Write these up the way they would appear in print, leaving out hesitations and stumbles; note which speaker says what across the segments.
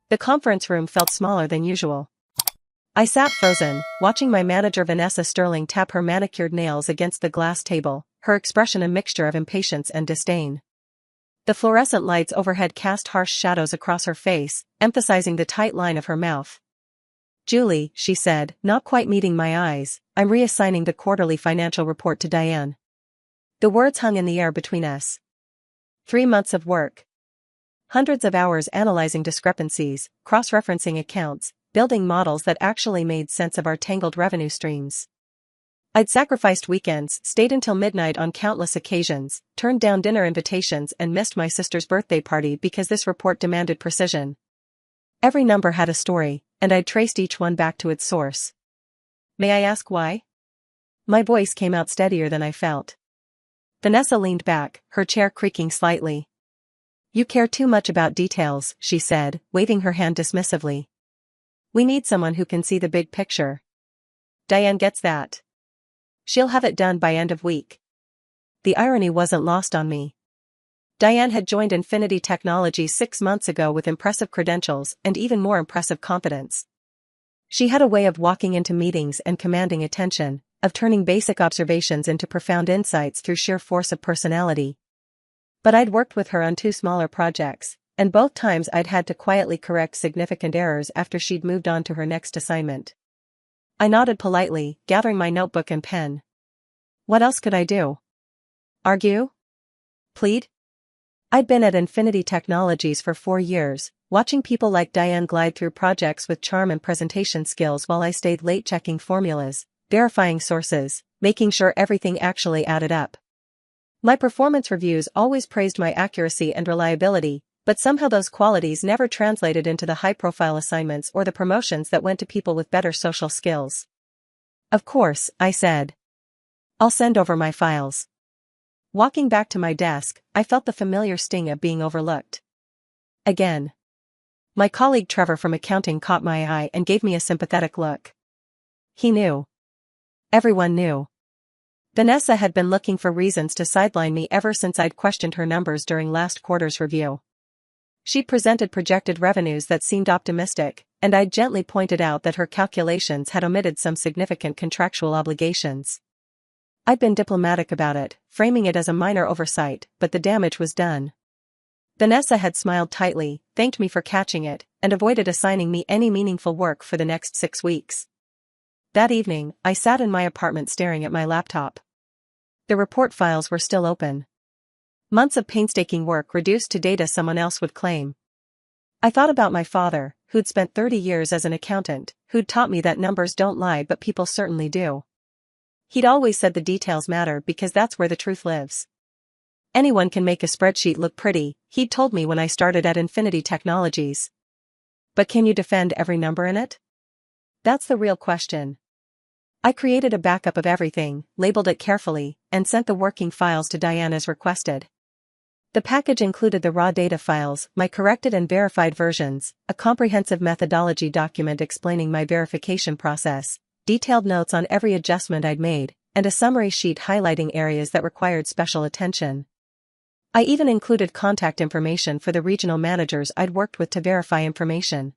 Speaker 1: The conference room felt smaller than usual. I sat frozen, watching my manager Vanessa Sterling tap her manicured nails against the glass table, her expression a mixture of impatience and disdain. The fluorescent lights overhead cast harsh shadows across her face, emphasizing the tight line of her mouth. "Julie," she said, not quite meeting my eyes, "I'm reassigning the quarterly financial report to Diane." The words hung in the air between us. 3 months of work. Hundreds of hours analyzing discrepancies, cross-referencing accounts, building models that actually made sense of our tangled revenue streams. I'd sacrificed weekends, stayed until midnight on countless occasions, turned down dinner invitations and missed my sister's birthday party because this report demanded precision. Every number had a story, and I'd traced each one back to its source. "May I ask why?" My voice came out steadier than I felt. Vanessa leaned back, her chair creaking slightly. "You care too much about details," she said, waving her hand dismissively. "We need someone who can see the big picture. Diane gets that. She'll have it done by end of week." The irony wasn't lost on me. Diane had joined Infinity Technologies 6 months ago with impressive credentials and even more impressive confidence. She had a way of walking into meetings and commanding attention, of turning basic observations into profound insights through sheer force of personality. But I'd worked with her on 2 smaller projects, and both times I'd had to quietly correct significant errors after she'd moved on to her next assignment. I nodded politely, gathering my notebook and pen. What else could I do? Argue? Plead? I'd been at Infinity Technologies for 4 years, watching people like Diane glide through projects with charm and presentation skills while I stayed late checking formulas, verifying sources, making sure everything actually added up. My performance reviews always praised my accuracy and reliability, but somehow those qualities never translated into the high-profile assignments or the promotions that went to people with better social skills. "Of course," I said. "I'll send over my files." Walking back to my desk, I felt the familiar sting of being overlooked. Again. My colleague Trevor from accounting caught my eye and gave me a sympathetic look. He knew. Everyone knew. Vanessa had been looking for reasons to sideline me ever since I'd questioned her numbers during last quarter's review. She'd presented projected revenues that seemed optimistic, and I'd gently pointed out that her calculations had omitted some significant contractual obligations. I'd been diplomatic about it, framing it as a minor oversight, but the damage was done. Vanessa had smiled tightly, thanked me for catching it, and avoided assigning me any meaningful work for the next 6 weeks. That evening, I sat in my apartment staring at my laptop. The report files were still open. Months of painstaking work reduced to data someone else would claim. I thought about my father, who'd spent 30 years as an accountant, who'd taught me that numbers don't lie but people certainly do. He'd always said the details matter because that's where the truth lives. Anyone can make a spreadsheet look pretty, he'd told me when I started at Infinity Technologies. But can you defend every number in it? That's the real question. I created a backup of everything, labeled it carefully, and sent the working files to Diane as requested. The package included the raw data files, my corrected and verified versions, a comprehensive methodology document explaining my verification process, detailed notes on every adjustment I'd made, and a summary sheet highlighting areas that required special attention. I even included contact information for the regional managers I'd worked with to verify information.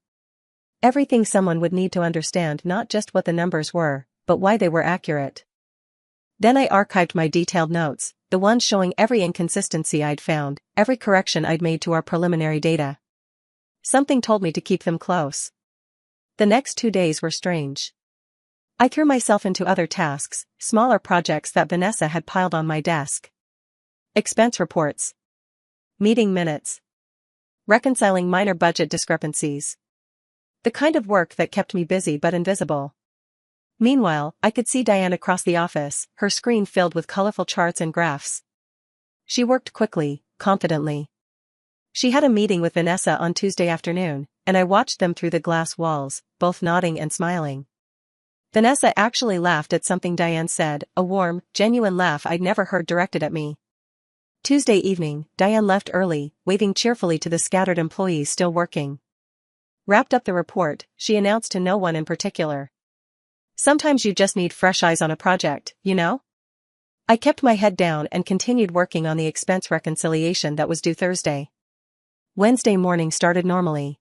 Speaker 1: Everything someone would need to understand not just what the numbers were, but why they were accurate. Then I archived my detailed notes, the ones showing every inconsistency I'd found, every correction I'd made to our preliminary data. Something told me to keep them close. The next 2 days were strange. I threw myself into other tasks, smaller projects that Vanessa had piled on my desk. Expense reports. Meeting minutes. Reconciling minor budget discrepancies. The kind of work that kept me busy but invisible. Meanwhile, I could see Diane across the office, her screen filled with colorful charts and graphs. She worked quickly, confidently. She had a meeting with Vanessa on Tuesday afternoon, and I watched them through the glass walls, both nodding and smiling. Vanessa actually laughed at something Diane said, a warm, genuine laugh I'd never heard directed at me. Tuesday evening, Diane left early, waving cheerfully to the scattered employees still working. Wrapped up the report, she announced to no one in particular. "Sometimes you just need fresh eyes on a project, you know?" I kept my head down and continued working on the expense reconciliation that was due Thursday. Wednesday morning started normally.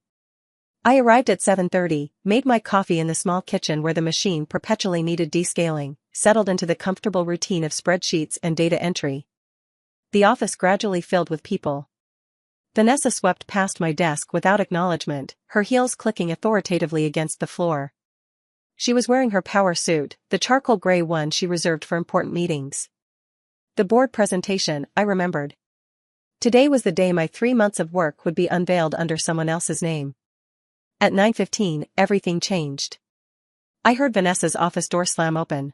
Speaker 1: I arrived at 7:30, made my coffee in the small kitchen where the machine perpetually needed descaling, settled into the comfortable routine of spreadsheets and data entry. The office gradually filled with people. Vanessa swept past my desk without acknowledgement, her heels clicking authoritatively against the floor. She was wearing her power suit, the charcoal gray one she reserved for important meetings. The board presentation, I remembered. Today was the day my 3 months of work would be unveiled under someone else's name. At 9:15, everything changed. I heard Vanessa's office door slam open.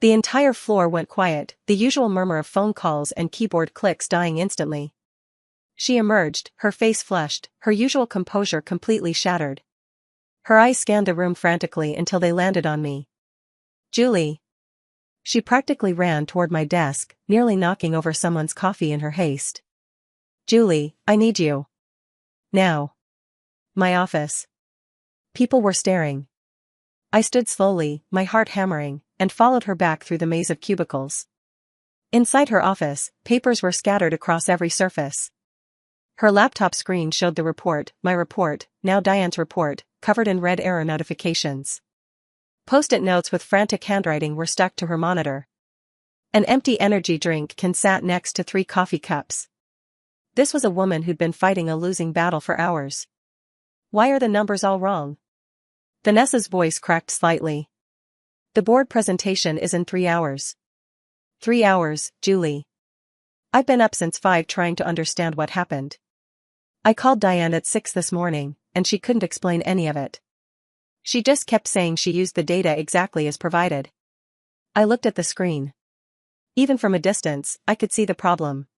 Speaker 1: The entire floor went quiet, the usual murmur of phone calls and keyboard clicks dying instantly. She emerged, her face flushed, her usual composure completely shattered. Her eyes scanned the room frantically until they landed on me. "Julie." She practically ran toward my desk, nearly knocking over someone's coffee in her haste. "Julie, I need you. Now." My office. People were staring. I stood slowly, my heart hammering, and followed her back through the maze of cubicles. Inside her office, papers were scattered across every surface. Her laptop screen showed the report, my report, now Diane's report, covered in red error notifications. Post-it notes with frantic handwriting were stuck to her monitor. An empty energy drink can sat next to 3 coffee cups. This was a woman who'd been fighting a losing battle for hours. "Why are the numbers all wrong?" Vanessa's voice cracked slightly. "The board presentation is in 3 hours. 3 hours, Julie. I've been up since 5 trying to understand what happened. I called Diane at 6 this morning, and she couldn't explain any of it. She just kept saying she used the data exactly as provided." I looked at the screen. Even from a distance, I could see the problem.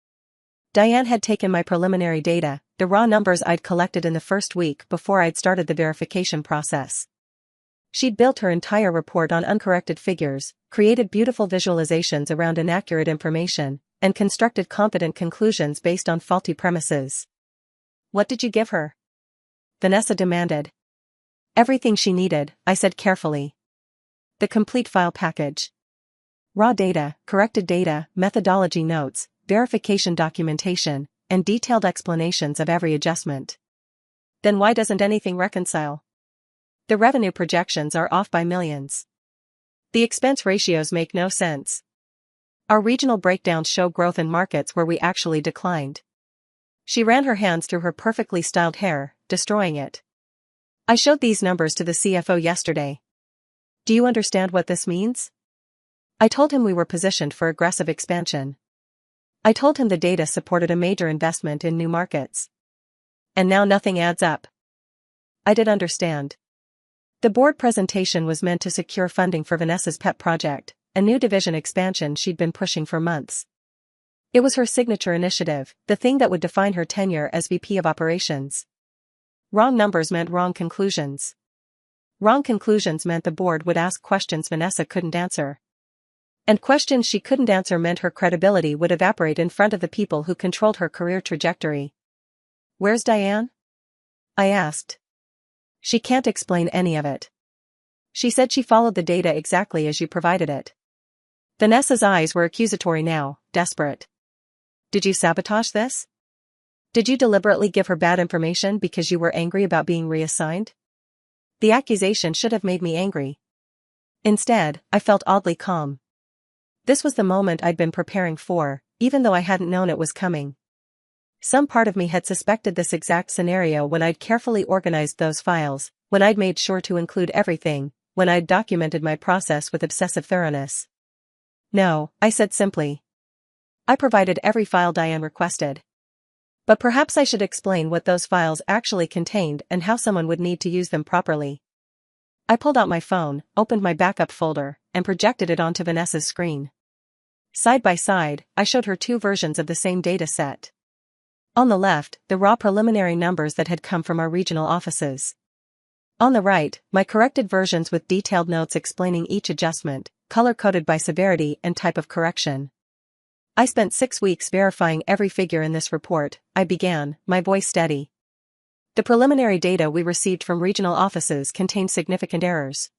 Speaker 1: Diane had taken my preliminary data, the raw numbers I'd collected in the first week before I'd started the verification process. She'd built her entire report on uncorrected figures, created beautiful visualizations around inaccurate information, and constructed confident conclusions based on faulty premises. "What did you give her?" Vanessa demanded. "Everything she needed," I said carefully. "The complete file package. Raw data, corrected data, methodology notes, verification documentation, and detailed explanations of every adjustment." "Then why doesn't anything reconcile?" "The revenue projections are off by millions. The expense ratios make no sense. Our regional breakdowns show growth in markets where we actually declined." She ran her hands through her perfectly styled hair, destroying it. "I showed these numbers to the CFO yesterday. Do you understand what this means? I told him we were positioned for aggressive expansion. I told him the data supported a major investment in new markets. And now nothing adds up." I did understand. The board presentation was meant to secure funding for Vanessa's pet project, a new division expansion she'd been pushing for months. It was her signature initiative, the thing that would define her tenure as VP of Operations. Wrong numbers meant wrong conclusions. Wrong conclusions meant the board would ask questions Vanessa couldn't answer. And questions she couldn't answer meant her credibility would evaporate in front of the people who controlled her career trajectory. "Where's Diane?" I asked. "She can't explain any of it. She said she followed the data exactly as you provided it." Vanessa's eyes were accusatory now, desperate. "Did you sabotage this? Did you deliberately give her bad information because you were angry about being reassigned?" The accusation should have made me angry. Instead, I felt oddly calm. This was the moment I'd been preparing for, even though I hadn't known it was coming. Some part of me had suspected this exact scenario when I'd carefully organized those files, when I'd made sure to include everything, when I'd documented my process with obsessive thoroughness. "No," I said simply. "I provided every file Diane requested. But perhaps I should explain what those files actually contained and how someone would need to use them properly." I pulled out my phone, opened my backup folder, and projected it onto Vanessa's screen. Side by side, I showed her 2 versions of the same data set. On the left, the raw preliminary numbers that had come from our regional offices. On the right, my corrected versions with detailed notes explaining each adjustment, color-coded by severity and type of correction. "I spent 6 weeks verifying every figure in this report," I began, my voice steady. "The preliminary data we received from regional offices contained significant errors.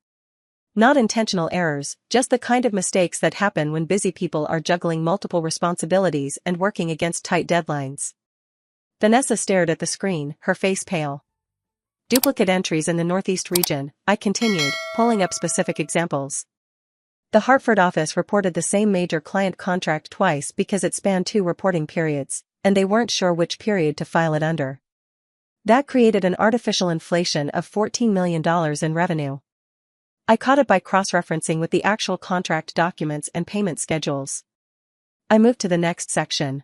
Speaker 1: Not intentional errors, just the kind of mistakes that happen when busy people are juggling multiple responsibilities and working against tight deadlines." Vanessa stared at the screen, her face pale. Duplicate entries in the Northeast region, I continued, pulling up specific examples. The Hartford office reported the same major client contract twice because it spanned 2 reporting periods, and they weren't sure which period to file it under. That created an artificial inflation of $14 million in revenue. I caught it by cross-referencing with the actual contract documents and payment schedules. I moved to the next section.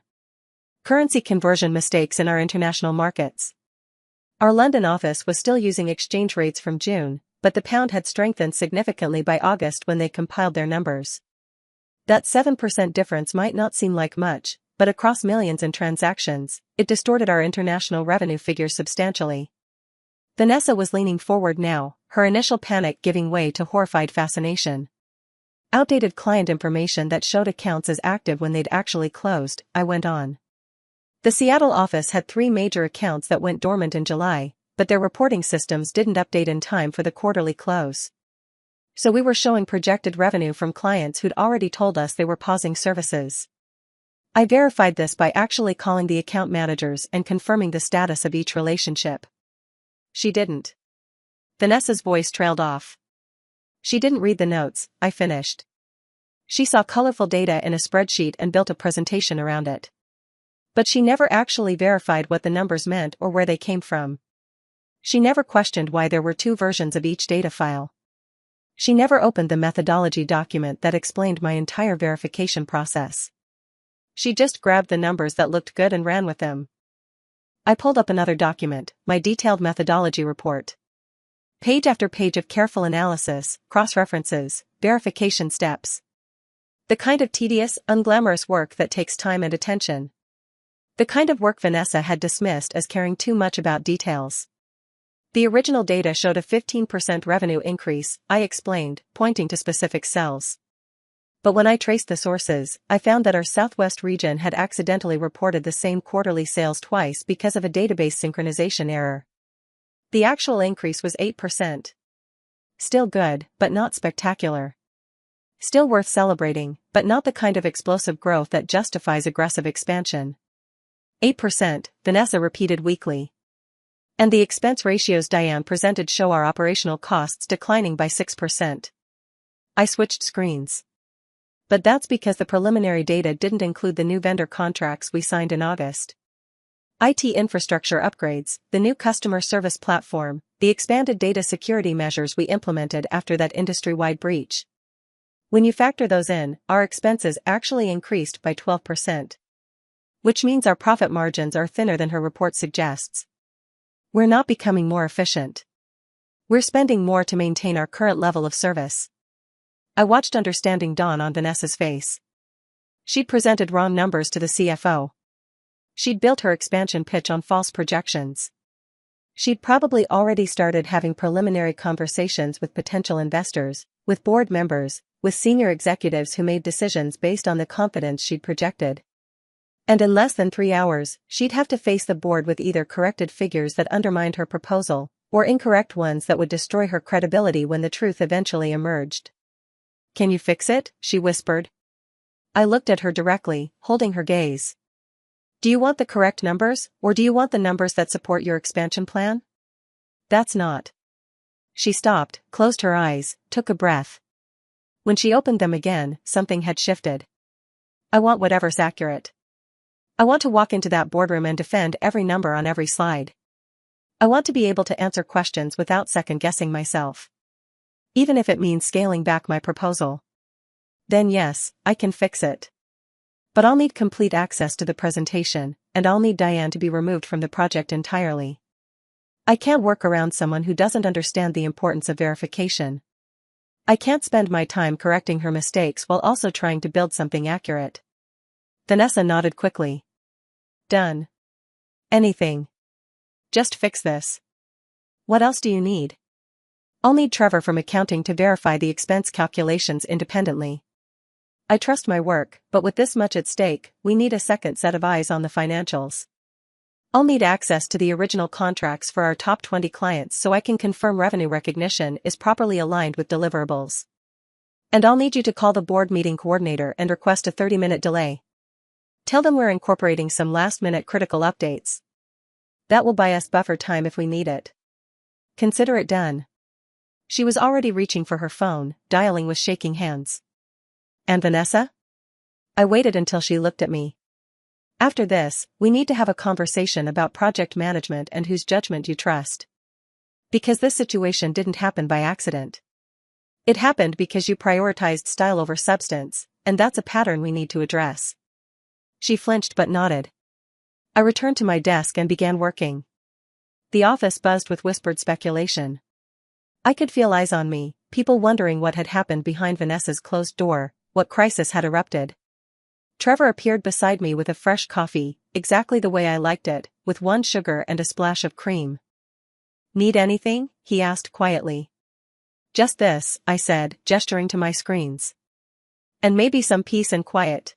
Speaker 1: Currency conversion mistakes in our international markets. Our London office was still using exchange rates from June, but the pound had strengthened significantly by August when they compiled their numbers. That 7% difference might not seem like much, but across millions in transactions, it distorted our international revenue figures substantially. Vanessa was leaning forward now, her initial panic giving way to horrified fascination. Outdated client information that showed accounts as active when they'd actually closed, I went on. The Seattle office had 3 major accounts that went dormant in July, but their reporting systems didn't update in time for the quarterly close. So we were showing projected revenue from clients who'd already told us they were pausing services. I verified this by actually calling the account managers and confirming the status of each relationship. She didn't. Vanessa's voice trailed off. She didn't read the notes, I finished. She saw colorful data in a spreadsheet and built a presentation around it. But she never actually verified what the numbers meant or where they came from. She never questioned why there were 2 versions of each data file. She never opened the methodology document that explained my entire verification process. She just grabbed the numbers that looked good and ran with them. I pulled up another document, my detailed methodology report. Page after page of careful analysis, cross-references, verification steps. The kind of tedious, unglamorous work that takes time and attention. The kind of work Vanessa had dismissed as caring too much about details. The original data showed a 15% revenue increase, I explained, pointing to specific cells. But when I traced the sources, I found that our Southwest region had accidentally reported the same quarterly sales twice because of a database synchronization error. The actual increase was 8%. Still good, but not spectacular. Still worth celebrating, but not the kind of explosive growth that justifies aggressive expansion. 8%, Vanessa repeated weakly. And the expense ratios Diane presented show our operational costs declining by 6%. I switched screens. But that's because the preliminary data didn't include the new vendor contracts we signed in August. IT infrastructure upgrades, the new customer service platform, the expanded data security measures we implemented after that industry-wide breach. When you factor those in, our expenses actually increased by 12%. Which means our profit margins are thinner than her report suggests. We're not becoming more efficient. We're spending more to maintain our current level of service. I watched understanding dawn on Vanessa's face. She'd presented wrong numbers to the CFO. She'd built her expansion pitch on false projections. She'd probably already started having preliminary conversations with potential investors, with board members, with senior executives who made decisions based on the confidence she'd projected. And in less than 3 hours, she'd have to face the board with either corrected figures that undermined her proposal, or incorrect ones that would destroy her credibility when the truth eventually emerged. "Can you fix it?" she whispered. I looked at her directly, holding her gaze. "Do you want the correct numbers, or do you want the numbers that support your expansion plan?" "That's not." She stopped, closed her eyes, took a breath. When she opened them again, something had shifted. "I want whatever's accurate. I want to walk into that boardroom and defend every number on every slide. I want to be able to answer questions without second-guessing myself. Even if it means scaling back my proposal. Then yes, I can fix it. But I'll need complete access to the presentation, and I'll need Diane to be removed from the project entirely. I can't work around someone who doesn't understand the importance of verification. I can't spend my time correcting her mistakes while also trying to build something accurate." Vanessa nodded quickly. "Done. Anything. Just fix this. What else do you need?" "I'll need Trevor from accounting to verify the expense calculations independently. I trust my work, but with this much at stake, we need a second set of eyes on the financials. I'll need access to the original contracts for our top 20 clients so I can confirm revenue recognition is properly aligned with deliverables. And I'll need you to call the board meeting coordinator and request a 30-minute delay. Tell them we're incorporating some last-minute critical updates. That will buy us buffer time if we need it." Consider it done. She was already reaching for her phone, dialing with shaking hands. And Vanessa? I waited until she looked at me. After this, we need to have a conversation about project management and whose judgment you trust. Because this situation didn't happen by accident. It happened because you prioritized style over substance, and that's a pattern we need to address. She flinched but nodded. I returned to my desk and began working. The office buzzed with whispered speculation. I could feel eyes on me, people wondering what had happened behind Vanessa's closed door, what crisis had erupted. Trevor appeared beside me with a fresh coffee, exactly the way I liked it, with 1 sugar and a splash of cream. Need anything? He asked quietly. Just this, I said, gesturing to my screens. And maybe some peace and quiet.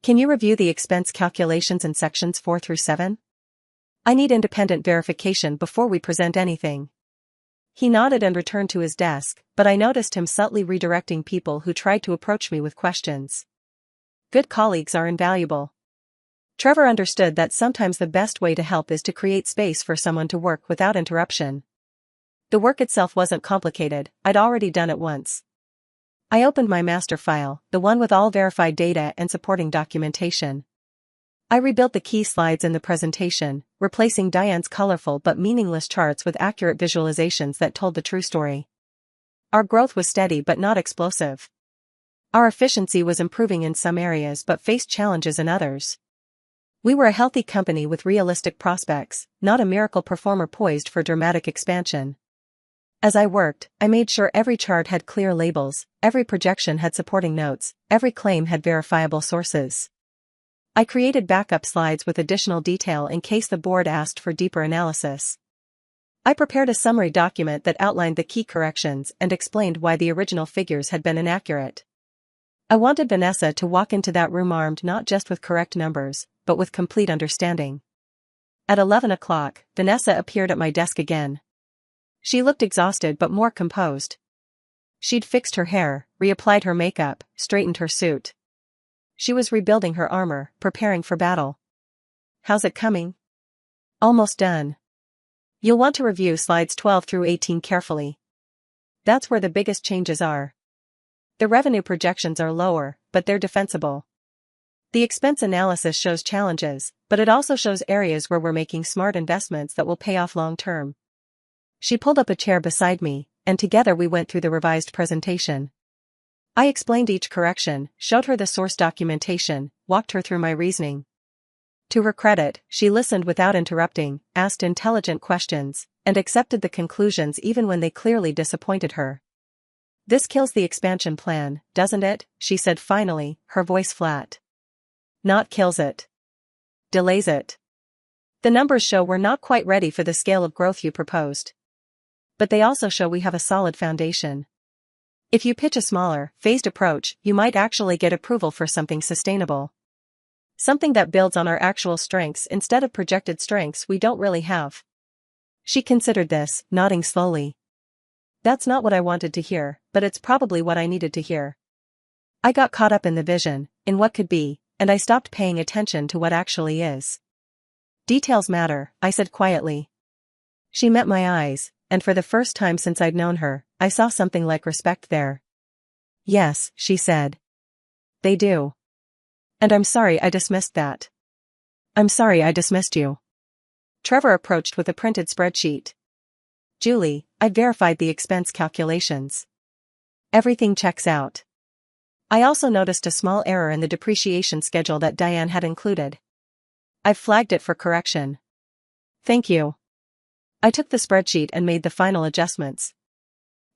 Speaker 1: Can you review the expense calculations in sections 4 through 7? I need independent verification before we present anything. He nodded and returned to his desk, but I noticed him subtly redirecting people who tried to approach me with questions. Good colleagues are invaluable. Trevor understood that sometimes the best way to help is to create space for someone to work without interruption. The work itself wasn't complicated, I'd already done it once. I opened my master file, the one with all verified data and supporting documentation. I rebuilt the key slides in the presentation, replacing Diane's colorful but meaningless charts with accurate visualizations that told the true story. Our growth was steady but not explosive. Our efficiency was improving in some areas but faced challenges in others. We were a healthy company with realistic prospects, not a miracle performer poised for dramatic expansion. As I worked, I made sure every chart had clear labels, every projection had supporting notes, every claim had verifiable sources. I created backup slides with additional detail in case the board asked for deeper analysis. I prepared a summary document that outlined the key corrections and explained why the original figures had been inaccurate. I wanted Vanessa to walk into that room armed not just with correct numbers, but with complete understanding. At 11 o'clock, Vanessa appeared at my desk again. She looked exhausted but more composed. She'd fixed her hair, reapplied her makeup, straightened her suit. She was rebuilding her armor, preparing for battle. How's it coming? Almost done. You'll want to review slides 12 through 18 carefully. That's where the biggest changes are. The revenue projections are lower, but they're defensible. The expense analysis shows challenges, but it also shows areas where we're making smart investments that will pay off long term. She pulled up a chair beside me, and together we went through the revised presentation. I explained each correction, showed her the source documentation, walked her through my reasoning. To her credit, she listened without interrupting, asked intelligent questions, and accepted the conclusions even when they clearly disappointed her. This kills the expansion plan, doesn't it? She said finally, her voice flat. Not kills it. Delays it. The numbers show we're not quite ready for the scale of growth you proposed. But they also show we have a solid foundation. If you pitch a smaller, phased approach, you might actually get approval for something sustainable. Something that builds on our actual strengths instead of projected strengths we don't really have. She considered this, nodding slowly. That's not what I wanted to hear, but it's probably what I needed to hear. I got caught up in the vision, in what could be, and I stopped paying attention to what actually is. Details matter, I said quietly. She met my eyes, and for the first time since I'd known her, I saw something like respect there. Yes, she said. They do. And I'm sorry I dismissed that. I'm sorry I dismissed you. Trevor approached with a printed spreadsheet. Julie, I verified the expense calculations. Everything checks out. I also noticed a small error in the depreciation schedule that Diane had included. I've flagged it for correction. Thank you. I took the spreadsheet and made the final adjustments.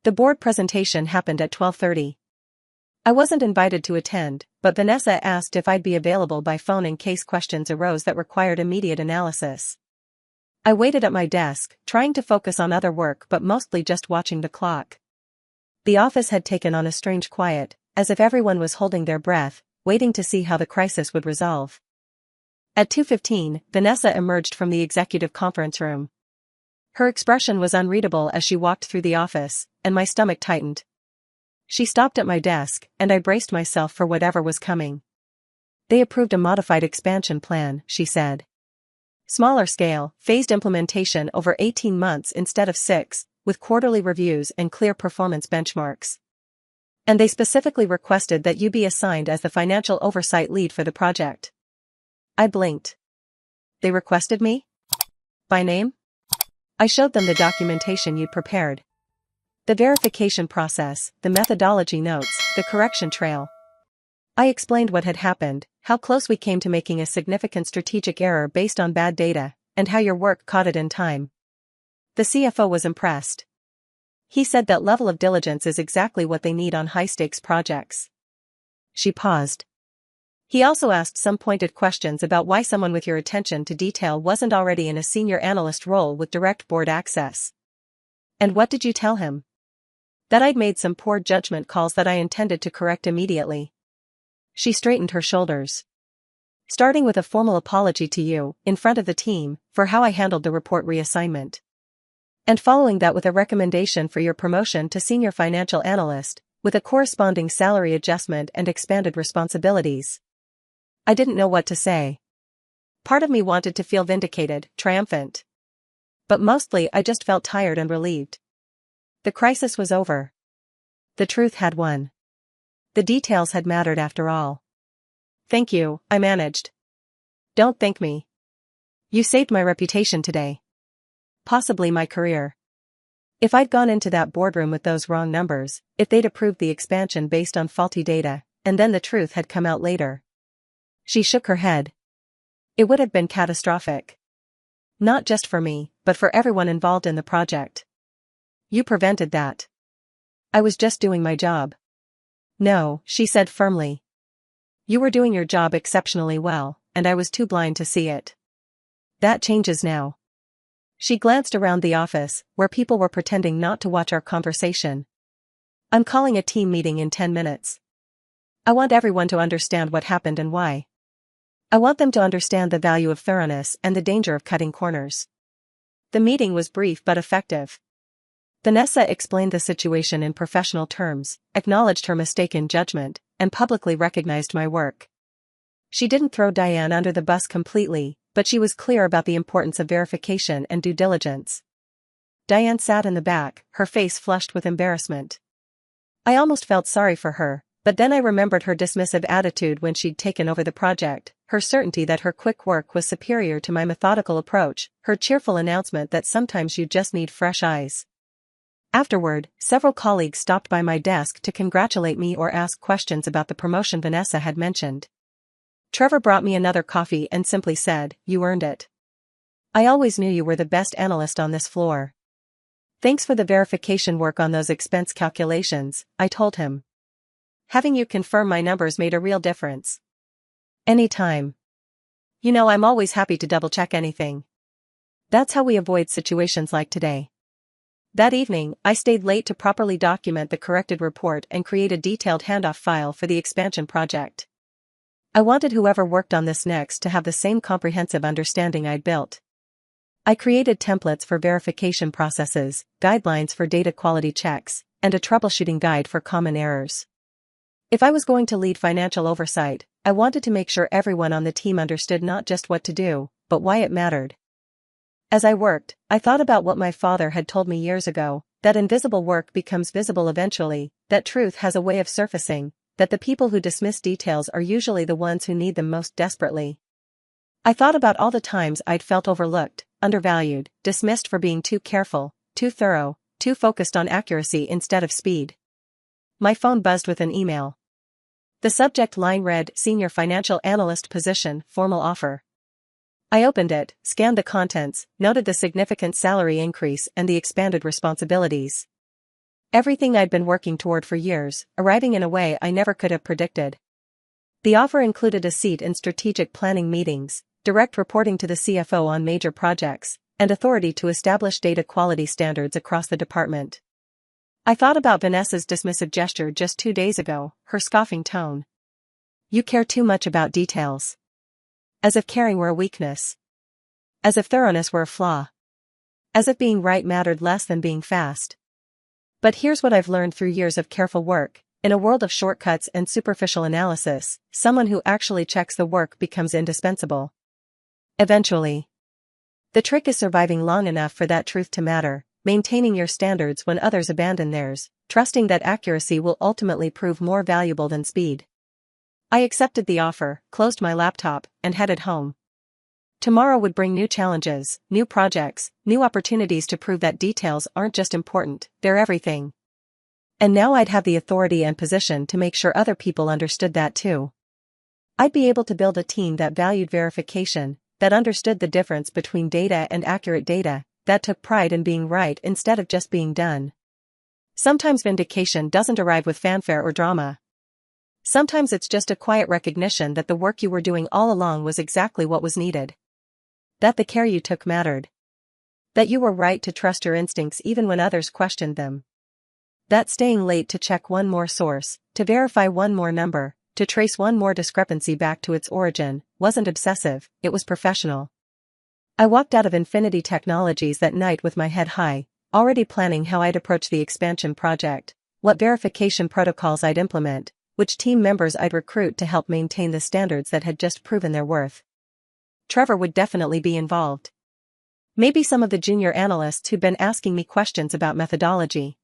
Speaker 1: The board presentation happened at 12:30. I wasn't invited to attend, but Vanessa asked if I'd be available by phone in case questions arose that required immediate analysis. I waited at my desk, trying to focus on other work but mostly just watching the clock. The office had taken on a strange quiet, as if everyone was holding their breath, waiting to see how the crisis would resolve. At 2:15, Vanessa emerged from the executive conference room. Her expression was unreadable as she walked through the office, and my stomach tightened. She stopped at my desk, and I braced myself for whatever was coming. They approved a modified expansion plan, she said. Smaller scale, phased implementation over 18 months instead of 6, with quarterly reviews and clear performance benchmarks. And they specifically requested that you be assigned as the financial oversight lead for the project. I blinked. They requested me? By name? I showed them the documentation you'd prepared. The verification process, the methodology notes, the correction trail. I explained what had happened, how close we came to making a significant strategic error based on bad data, and how your work caught it in time. The CFO was impressed. He said that level of diligence is exactly what they need on high-stakes projects. She paused. He also asked some pointed questions about why someone with your attention to detail wasn't already in a senior analyst role with direct board access. And what did you tell him? That I'd made some poor judgment calls that I intended to correct immediately. She straightened her shoulders. Starting with a formal apology to you, in front of the team, for how I handled the report reassignment. And following that with a recommendation for your promotion to senior financial analyst, with a corresponding salary adjustment and expanded responsibilities. I didn't know what to say. Part of me wanted to feel vindicated, triumphant. But mostly I just felt tired and relieved. The crisis was over. The truth had won. The details had mattered after all. Thank you, I managed. Don't thank me. You saved my reputation today. Possibly my career. If I'd gone into that boardroom with those wrong numbers, if they'd approved the expansion based on faulty data, and then the truth had come out later. She shook her head. It would have been catastrophic. Not just for me, but for everyone involved in the project. You prevented that. I was just doing my job. No, she said firmly. You were doing your job exceptionally well, and I was too blind to see it. That changes now. She glanced around the office, where people were pretending not to watch our conversation. I'm calling a team meeting in 10 minutes. I want everyone to understand what happened and why. I want them to understand the value of thoroughness and the danger of cutting corners. The meeting was brief but effective. Vanessa explained the situation in professional terms, acknowledged her mistake in judgment, and publicly recognized my work. She didn't throw Diane under the bus completely, but she was clear about the importance of verification and due diligence. Diane sat in the back, her face flushed with embarrassment. I almost felt sorry for her, but then I remembered her dismissive attitude when she'd taken over the project, her certainty that her quick work was superior to my methodical approach, her cheerful announcement that sometimes you just need fresh eyes. Afterward, several colleagues stopped by my desk to congratulate me or ask questions about the promotion Vanessa had mentioned. Trevor brought me another coffee and simply said, "You earned it. I always knew you were the best analyst on this floor." Thanks for the verification work on those expense calculations, I told him. Having you confirm my numbers made a real difference. Anytime. You know I'm always happy to double-check anything. That's how we avoid situations like today. That evening, I stayed late to properly document the corrected report and create a detailed handoff file for the expansion project. I wanted whoever worked on this next to have the same comprehensive understanding I'd built. I created templates for verification processes, guidelines for data quality checks, and a troubleshooting guide for common errors. If I was going to lead financial oversight, I wanted to make sure everyone on the team understood not just what to do, but why it mattered. As I worked, I thought about what my father had told me years ago, that invisible work becomes visible eventually, that truth has a way of surfacing, that the people who dismiss details are usually the ones who need them most desperately. I thought about all the times I'd felt overlooked, undervalued, dismissed for being too careful, too thorough, too focused on accuracy instead of speed. My phone buzzed with an email. The subject line read, "Senior Financial Analyst Position, Formal Offer." I opened it, scanned the contents, noted the significant salary increase and the expanded responsibilities. Everything I'd been working toward for years, arriving in a way I never could have predicted. The offer included a seat in strategic planning meetings, direct reporting to the CFO on major projects, and authority to establish data quality standards across the department. I thought about Vanessa's dismissive gesture just 2 days ago, her scoffing tone. You care too much about details. As if caring were a weakness. As if thoroughness were a flaw. As if being right mattered less than being fast. But here's what I've learned through years of careful work. In a world of shortcuts and superficial analysis, someone who actually checks the work becomes indispensable. Eventually. The trick is surviving long enough for that truth to matter, maintaining your standards when others abandon theirs, trusting that accuracy will ultimately prove more valuable than speed. I accepted the offer, closed my laptop, and headed home. Tomorrow would bring new challenges, new projects, new opportunities to prove that details aren't just important, they're everything. And now I'd have the authority and position to make sure other people understood that too. I'd be able to build a team that valued verification, that understood the difference between data and accurate data, that took pride in being right instead of just being done. Sometimes vindication doesn't arrive with fanfare or drama. Sometimes it's just a quiet recognition that the work you were doing all along was exactly what was needed. That the care you took mattered. That you were right to trust your instincts even when others questioned them. That staying late to check one more source, to verify one more number, to trace one more discrepancy back to its origin, wasn't obsessive, it was professional. I walked out of Infinity Technologies that night with my head high, already planning how I'd approach the expansion project, what verification protocols I'd implement, which team members I'd recruit to help maintain the standards that had just proven their worth. Trevor would definitely be involved. Maybe some of the junior analysts who'd been asking me questions about methodology.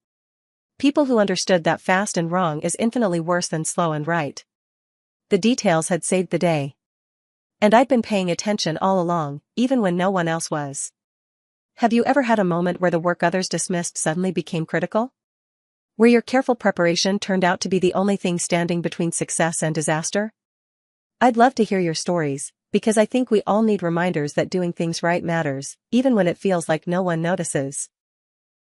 Speaker 1: People who understood that fast and wrong is infinitely worse than slow and right. The details had saved the day. And I'd been paying attention all along, even when no one else was. Have you ever had a moment where the work others dismissed suddenly became critical? Where your careful preparation turned out to be the only thing standing between success and disaster? I'd love to hear your stories, because I think we all need reminders that doing things right matters, even when it feels like no one notices.